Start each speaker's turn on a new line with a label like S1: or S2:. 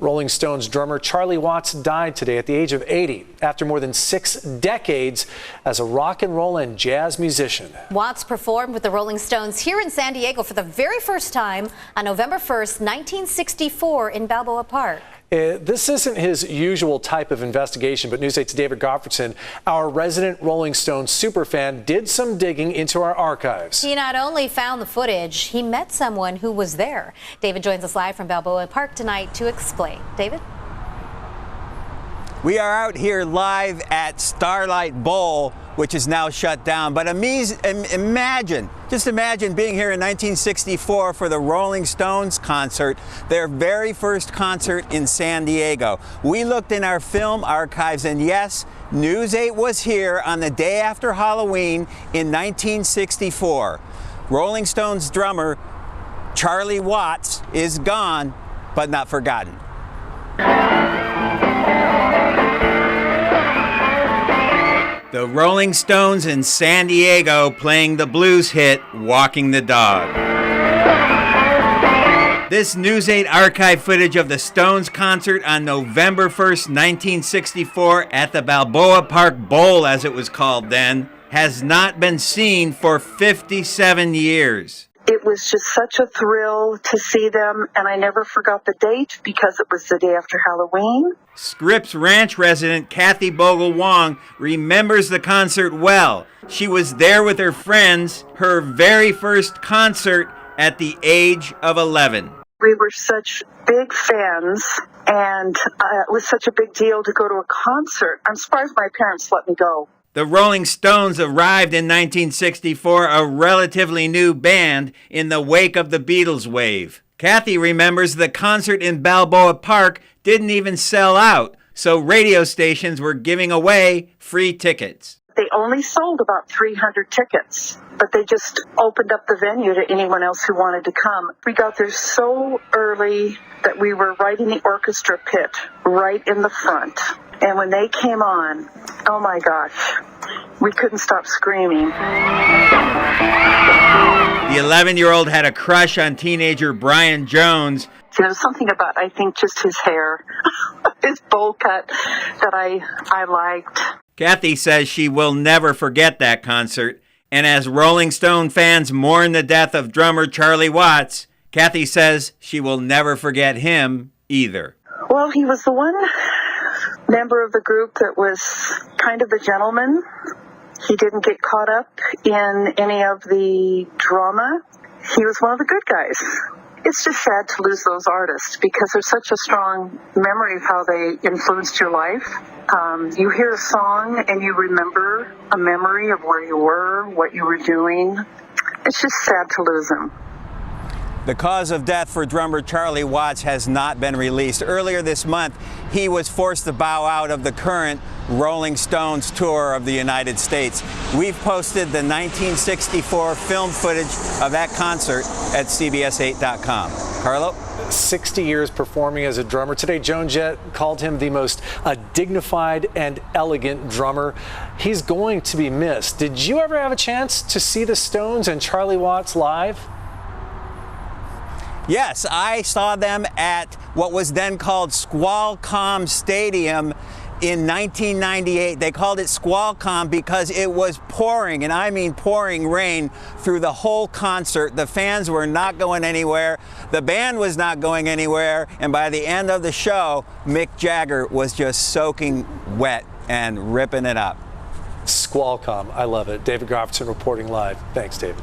S1: Rolling Stones drummer Charlie Watts died today at the age of 80 after more than 6 decades as a rock and roll and jazz musician.
S2: Watts performed with the Rolling Stones here in San Diego for the very first time on November 1st, 1964 in Balboa Park.
S1: This isn't his usual type of investigation, but News 8's David Gottfredson, our resident Rolling Stones superfan, did some digging into our archives.
S2: He not only found the footage, he met someone who was there. David joins us live from Balboa Park tonight to explain. David?
S3: We are out here live at Starlight Bowl, which is now shut down. But imagine being here in 1964 for the Rolling Stones concert, their very first concert in San Diego. We looked in our film archives, and yes, News 8 was here on the day after Halloween in 1964. Rolling Stones drummer Charlie Watts is gone, but not forgotten. The Rolling Stones in San Diego playing the blues hit, Walking the Dog. This News 8 archive footage of the Stones concert on November 1st, 1964 at the Balboa Park Bowl, as it was called then, has not been seen for 57 years.
S4: It was just such a thrill to see them, and I never forgot the date because it was the day after Halloween.
S3: Scripps Ranch resident Kathy Bogle-Wong remembers the concert well. She was there with her friends, her very first concert at the age of 11.
S4: We were such big fans, and it was such a big deal to go to a concert. I'm surprised my parents let me go.
S3: The Rolling Stones arrived in 1964, a relatively new band, in the wake of the Beatles wave. Kathy remembers the concert in Balboa Park didn't even sell out, so radio stations were giving away free tickets.
S4: They only sold about 300 tickets, but they just opened up the venue to anyone else who wanted to come. We got there so early that we were right in the orchestra pit, right in the front. And when they came on, oh my gosh, we couldn't stop screaming.
S3: The 11-year-old had a crush on teenager Brian Jones.
S4: There was something about, I think, just his hair, his bowl cut that I liked.
S3: Kathy says she will never forget that concert. And as Rolling Stone fans mourn the death of drummer Charlie Watts, Kathy says she will never forget him either.
S4: Well, he was the one member of the group that was kind of the gentleman. He didn't get caught up in any of the drama. He was one of the good guys. It's just sad to lose those artists because there's such a strong memory of how they influenced your life. You hear a song and you remember a memory of where you were, what you were doing. It's just sad to lose them.
S3: The cause of death for drummer Charlie Watts has not been released. Earlier this month, he was forced to bow out of the current Rolling Stones tour of the United States. We've posted the 1964 film footage of that concert at CBS8.com. Carlo?
S1: 60 years performing as a drummer. Today, Joan Jett called him the most dignified and elegant drummer. He's going to be missed. Did you ever have a chance to see the Stones and Charlie Watts live?
S3: Yes, I saw them at what was then called Squalcom Stadium in 1998. They called it Squalcom because it was pouring, and I mean pouring rain through the whole concert. The fans were not going anywhere. The band was not going anywhere. And by the end of the show, Mick Jagger was just soaking wet and ripping it up.
S1: Squalcom. I love it. David Gottfredson reporting live. Thanks, David.